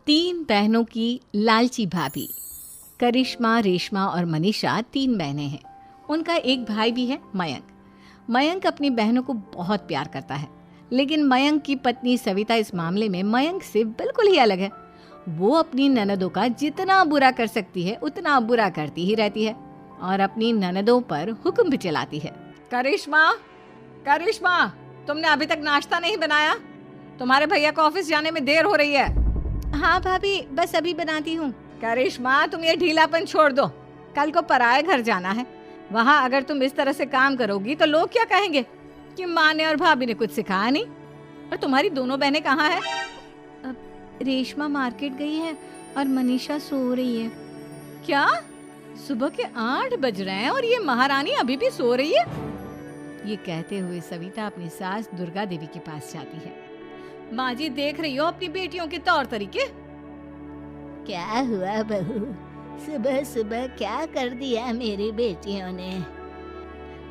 तीन बहनों की लालची भाभी। करिश्मा, रेशमा और मनीषा तीन बहनें हैं। उनका एक भाई भी है, मयंक। मयंक अपनी बहनों को बहुत प्यार करता है, लेकिन मयंक की पत्नी सविता इस मामले में मयंक से बिल्कुल ही अलग है। वो अपनी ननदों का जितना बुरा कर सकती है उतना बुरा करती ही रहती है और अपनी ननदों पर हुक्म भी चलाती है। करिश्मा, करिश्मा, तुमने अभी तक नाश्ता नहीं बनाया? तुम्हारे भैया को ऑफिस जाने में देर हो रही है। हाँ भाभी, बस अभी बनाती हूँ। करिश्मा, तुम ये ढीलापन छोड़ दो। कल को पराये घर जाना है। वहाँ अगर तुम इस तरह से काम करोगी तो लोग क्या कहेंगे कि माँ ने और भाभी ने कुछ सिखाया नहीं। और तुम्हारी दोनों बहनें कहाँ हैं? रेशमा मार्केट गई है और मनीषा सो रही है। क्या? सुबह के 8 बज रहे हैं और ये महारानी अभी भी सो रही है? ये कहते हुए सविता अपनी सास दुर्गा देवी के पास जाती है। माँ जी, देख रही हो अपनी बेटियों के तौर तरीके? क्या हुआ बहू, सुबह सुबह क्या कर दिया मेरी बेटियों ने?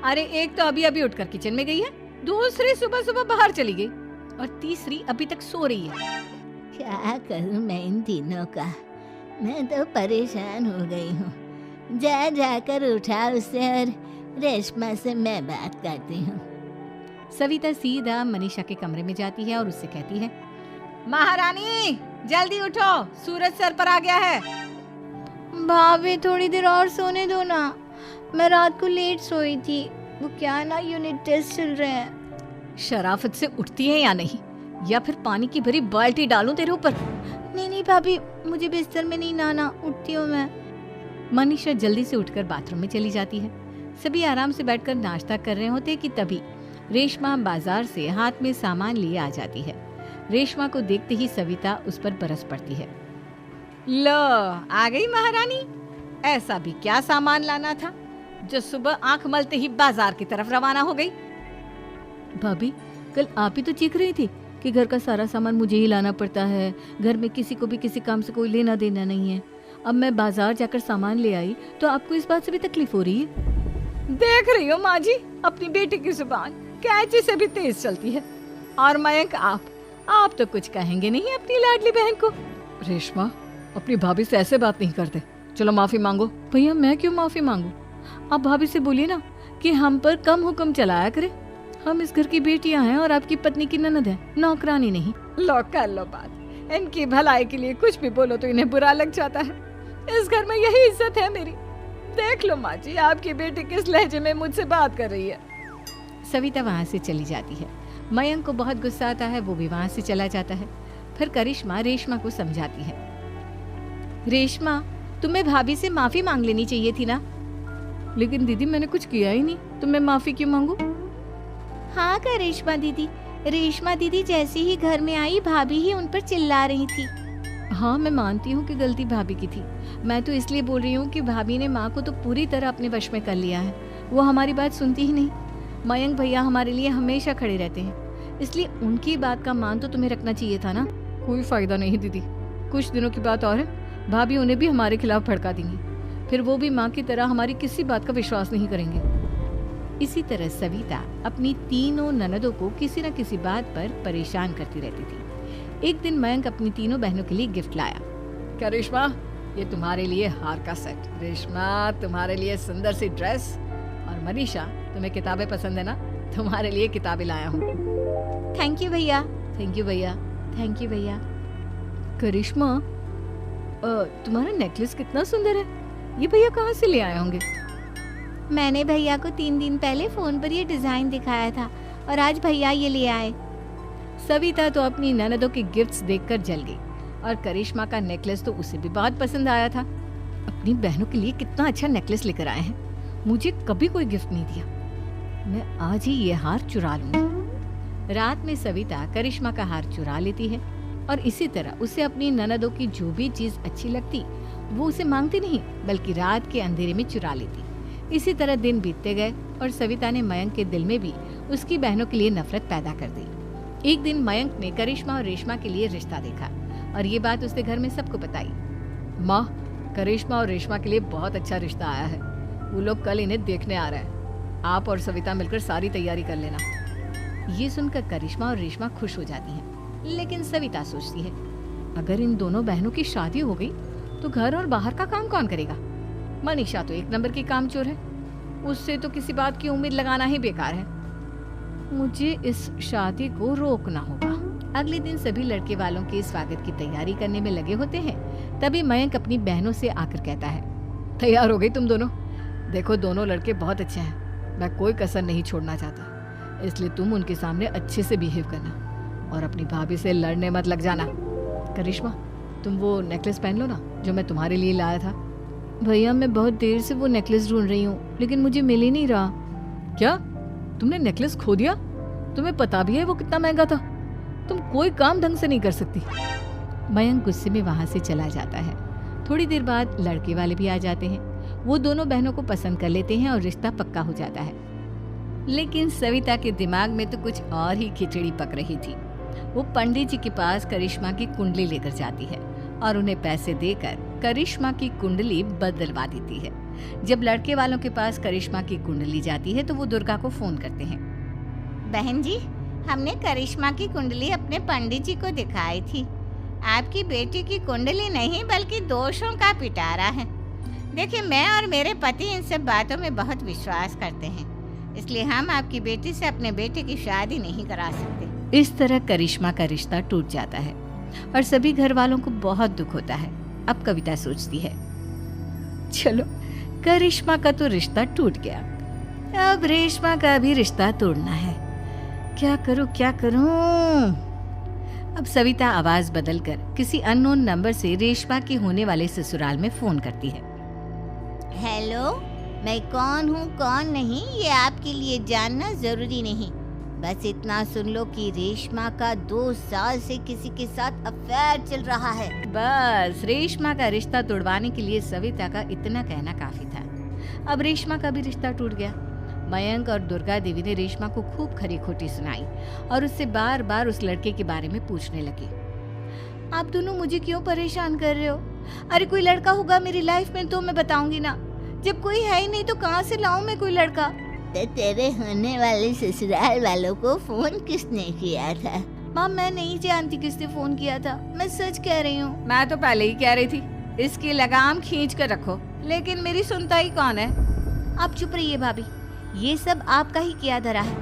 अरे, एक तो अभी अभी उठकर किचन में गई है, दूसरी सुबह सुबह बाहर चली गई और तीसरी अभी तक सो रही है। क्या करूं मैं इन तीनों का? मैं तो परेशान हो गई हूँ। जा जाकर उठा उसे और रेशमा से मैं बात करती हूँ। सविता सीधा मनीषा के कमरे में जाती है और उससे कहती है, महारानी जल्दी उठो, सूरज सर पर आ गया है। भाभी, थोड़ी देर और सोने दो ना, मैं रात को लेट सोई थी। वो क्या ना, यूनिट टेस्ट चल रहे हैं। शराफत से उठती है या नहीं, या फिर पानी की भरी बाल्टी डालूं तेरे ऊपर? नहीं भाभी, मुझे बिस्तर में नहीं नहाना, उठती हूँ मैं। मनीषा जल्दी से उठकर बाथरूम में चली जाती है। सभी आराम से बैठकर नाश्ता कर रहे होते कि तभी रेशमा बाजार से हाथ में सामान लिए आ जाती है। रेशमा को देखते ही सविता उस पर बरस पड़ती है। लो, आ गई महारानी। ऐसा भी क्या सामान लाना था जो सुबह आंख मलते ही बाजार की तरफ रवाना हो गई? भाभी, कल आप ही तो चीख रही थी कि घर का सारा सामान मुझे ही लाना पड़ता है, घर में किसी को भी किसी काम से कोई लेना देना नहीं है। अब मैं बाजार जाकर सामान ले आई तो आपको इस बात से भी तकलीफ हो रही है? देख रही हो माँ जी, अपनी बेटी की जुबान कैंची से भी तेज चलती है। और मयंक, आप तो कुछ कहेंगे नहीं अपनी लाडली बहन को। रेशमा, अपनी भाभी से ऐसे बात नहीं करते। चलो माफी मांगो। भैया, मैं क्यों माफी मांगू? आप भाभी से बोलिए ना कि हम पर कम हुक्म चलाया करे। हम इस घर की बेटियां हैं और आपकी पत्नी की ननद है, नौकरानी नहीं। लो, कर लो बात। इनकी भलाई के लिए कुछ भी बोलो तो इन्हें बुरा लग जाता है। इस घर में यही इज्जत है मेरी। देख लो माँ जी, आपकी बेटी किस लहजे में मुझसे बात कर रही है। सविता वहाँ से चली जाती है। मयंक को बहुत गुस्सा आता है, वो भी वहाँ से चला जाता है। फिर करिश्मा रेशमा को समझाती है, रेशमा, तुम्हें भाभी से माफी मांग लेनी चाहिए थी ना। लेकिन दीदी, मैंने कुछ किया ही नहीं, तो मैं माफी क्यों मांगू? हाँ करिश्मा दीदी, रेशमा दीदी जैसे ही घर में आई, भाभी ही उन पर चिल्ला रही थी। हाँ, मैं मानती हूँ कि गलती भाभी की थी। मैं तो इसलिए बोल रही हूँ कि भाभी ने माँ को तो पूरी तरह अपने वश में कर लिया है। वो हमारी बात सुनती ही नहीं। मयंक भैया हमारे लिए हमेशा खड़े रहते हैं, इसलिए उनकी बात का मान तो तुम्हें रखना चाहिए था ना। कोई फायदा नहीं दीदी, कुछ दिनों की बात और है, भाभी उन्हें भी हमारे खिलाफ भड़का देंगी। फिर वो भी माँ की तरह हमारी किसी बात का विश्वास नहीं करेंगे। इसी तरह सविता अपनी तीनों ननदों को किसी न किसी बात पर परेशान करती रहती थी। एक दिन मयंक अपनी तीनों बहनों के लिए गिफ्ट लाया। क्या रेशमा, ये तुम्हारे लिए हार का सेट। रेशमा, तुम्हारे लिए सुंदर सी ड्रेस। और मनीषा, तुम्हें किताबें पसंद है ना, तुम्हारे लिए किताबें लाया हूँ। थैंक यू भैया। थैंक यू भैया। थैंक यू भैया। करिश्मा, तुम्हारा नेकलेस कितना सुंदर है, ये भैया कहाँ से ले आए होंगे? मैंने भैया को 3 दिन पहले फोन पर ये डिजाइन दिखाया था और आज भैया ये ले आए। सविता तो अपनी ननदों के गिफ्ट्स देखकर जल गई और करिश्मा का नेकलेस तो उसे भी बहुत पसंद आया था। अपनी बहनों के लिए कितना अच्छा नेकलेस लेकर आए हैं, मुझे कभी कोई गिफ्ट नहीं दिया। मैं आज ही ये हार चुरा लूंगी। रात में सविता करिश्मा का हार चुरा लेती है और इसी तरह उसे अपनी ननदों की जो भी चीज अच्छी लगती वो उसे मांगती नहीं, बल्कि रात के अंधेरे में चुरा लेती। इसी तरह दिन बीतते गए और सविता ने मयंक के दिल में भी उसकी बहनों के लिए नफरत पैदा कर दी। एक दिन मयंक ने करिश्मा और रेशमा के लिए रिश्ता देखा और ये बात उसने घर में सबको बताई। माँ, करिश्मा और रेशमा के लिए बहुत अच्छा रिश्ता आया है, वो लोग कल इन्हें देखने आ रहे हैं। आप और सविता मिलकर सारी तैयारी कर लेना। ये सुनकर करिश्मा और रेशमा खुश हो जाती हैं, लेकिन सविता सोचती है, अगर इन दोनों बहनों की शादी हो गई तो घर और बाहर का काम कौन करेगा? मनीषा तो एक नंबर की कामचोर है, उससे तो किसी बात की उम्मीद लगाना ही बेकार है। मुझे इस शादी को रोकना होगा। अगले दिन सभी लड़के वालों के स्वागत की तैयारी करने में लगे होते हैं। तभी मयंक अपनी बहनों से आकर कहता है, तैयार हो गई तुम दोनों? देखो दोनों लड़के बहुत अच्छे हैं, मैं कोई कसर नहीं छोड़ना चाहता, इसलिए तुम उनके सामने अच्छे से बिहेव करना और अपनी भाभी से लड़ने मत लग जाना। करिश्मा, तुम वो नेकलेस पहन लो ना जो मैं तुम्हारे लिए लाया था। भैया मैं बहुत देर से वो नेकलेस ढूंढ रही हूँ, लेकिन मुझे मिल ही नहीं रहा। क्या तुमने नेकलेस खो दिया? तुम्हें पता भी है वो कितना महंगा था? तुम कोई काम ढंग से नहीं कर सकती। मयंक गुस्से में वहां से चला जाता है। थोड़ी देर बाद लड़के वाले भी आ जाते हैं। वो दोनों बहनों को पसंद कर लेते हैं और रिश्ता पक्का हो जाता है। लेकिन सविता के दिमाग में तो कुछ और ही खिचड़ी पक रही थी। वो पंडित जी के पास करिश्मा की कुंडली लेकर जाती है और उन्हें पैसे देकर करिश्मा की कुंडली बदलवा देती है। जब लड़के वालों के पास करिश्मा की कुंडली जाती है तो वो दुर्गा को फोन करते हैं। बहन जी, हमने करिश्मा की कुंडली अपने पंडित जी को दिखाई थी। आपकी बेटी की कुंडली नहीं बल्कि दोषों का पिटारा है। देखिए, मैं और मेरे पति इन सब बातों में बहुत विश्वास करते हैं, इसलिए हम आपकी बेटी से अपने बेटे की शादी नहीं करा सकते। इस तरह करिश्मा का रिश्ता टूट जाता है और सभी घर वालों को बहुत दुख होता है। अब कविता सोचती है, चलो करिश्मा का तो रिश्ता टूट गया, अब रेशमा का भी रिश्ता तोड़ना है। क्या करूं? अब सविता आवाज बदलकर किसी अननोन नंबर से रेशमा के होने वाले ससुराल में फोन करती है। हेलो, मैं कौन हूँ कौन नहीं ये आपके लिए जानना जरूरी नहीं। बस इतना सुन लो कि रेशमा का 2 साल से किसी के साथ अफेयर चल रहा है। बस रेशमा का रिश्ता तोड़वाने के लिए सविता का इतना कहना काफी था। अब रेशमा का भी रिश्ता टूट गया। मयंक और दुर्गा देवी ने रेशमा को खूब खरी खोटी सुनाई और उससे बार बार उस लड़के के बारे में पूछने लगी। आप दोनों मुझे क्यों परेशान कर रहे हो? अरे कोई लड़का होगा मेरी लाइफ में तो मैं बताऊंगी ना। जब कोई है ही नहीं तो कहाँ से लाऊं मैं कोई लड़का? तो तेरे होने वाले ससुराल वालों को फोन किसने किया था? माँ, मैं नहीं जानती किसने फोन किया था, मैं सच कह रही हूँ। मैं तो पहले ही कह रही थी इसकी लगाम खींच कर रखो, लेकिन मेरी सुनता ही कौन है। आप चुप रहिए भाभी, ये सब आपका ही किया धरा है।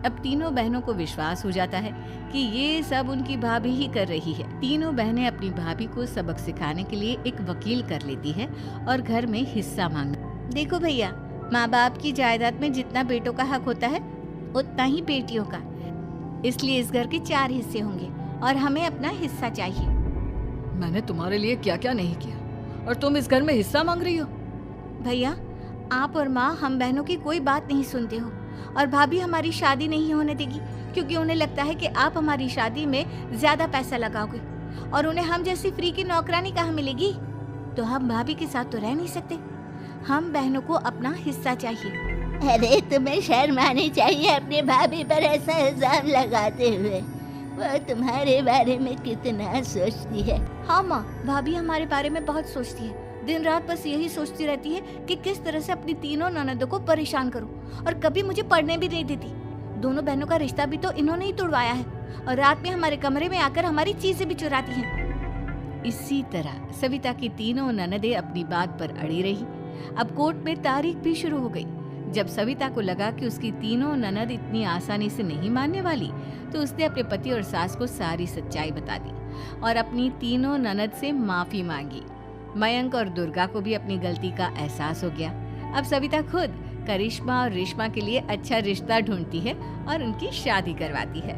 अब तीनों बहनों को विश्वास हो जाता है कि ये सब उनकी भाभी ही कर रही है। तीनों बहनें अपनी भाभी को सबक सिखाने के लिए एक वकील कर लेती है और घर में हिस्सा मांगना। देखो भैया, माँ बाप की जायदाद में जितना बेटों का हक होता है उतना ही बेटियों का, इसलिए इस घर के 4 हिस्से होंगे और हमें अपना हिस्सा चाहिए। मैंने तुम्हारे लिए क्या क्या नहीं किया और तुम इस घर में हिस्सा मांग रही हो? भैया, आप और माँ हम बहनों की कोई बात नहीं सुनते हो और भाभी हमारी शादी नहीं होने देगी क्योंकि उन्हें लगता है कि आप हमारी शादी में ज्यादा पैसा लगाओगे और उन्हें हम जैसी फ्री की नौकरानी कहाँ मिलेगी। तो हम भाभी के साथ तो रह नहीं सकते, हम बहनों को अपना हिस्सा चाहिए। अरे तुम्हें शर्म आनी चाहिए अपने भाभी पर ऐसा इल्जाम लगाते हुए। वो तुम्हारे बारे में कितना सोचती है। हाँ माँ, भाभी हमारे बारे में बहुत सोचती है। दिन रात बस यही सोचती रहती है कि किस तरह से अपनी तीनों ननदों को परेशान करूं और कभी मुझे पढ़ने भी नहीं देती। दोनों बहनों का रिश्ता भी तो इन्होंने ही तोड़वाया है और रात में हमारे कमरे में आकर हमारी चीजें भी चुराती हैं। इसी तरह सविता की तीनों ननदें अपनी बात पर अड़ी रही। अब कोर्ट में तारीख भी शुरू हो गई। जब सविता को लगा कि उसकी तीनों ननद इतनी आसानी से नहीं मानने वाली, तो उसने अपने पति और सास को सारी सच्चाई बता दी और अपनी तीनों ननद से माफी मांगी। मयंक और दुर्गा को भी अपनी गलती का एहसास हो गया। अब सविता खुद करिश्मा और रेशमा के लिए अच्छा रिश्ता ढूंढती है और उनकी शादी करवाती है।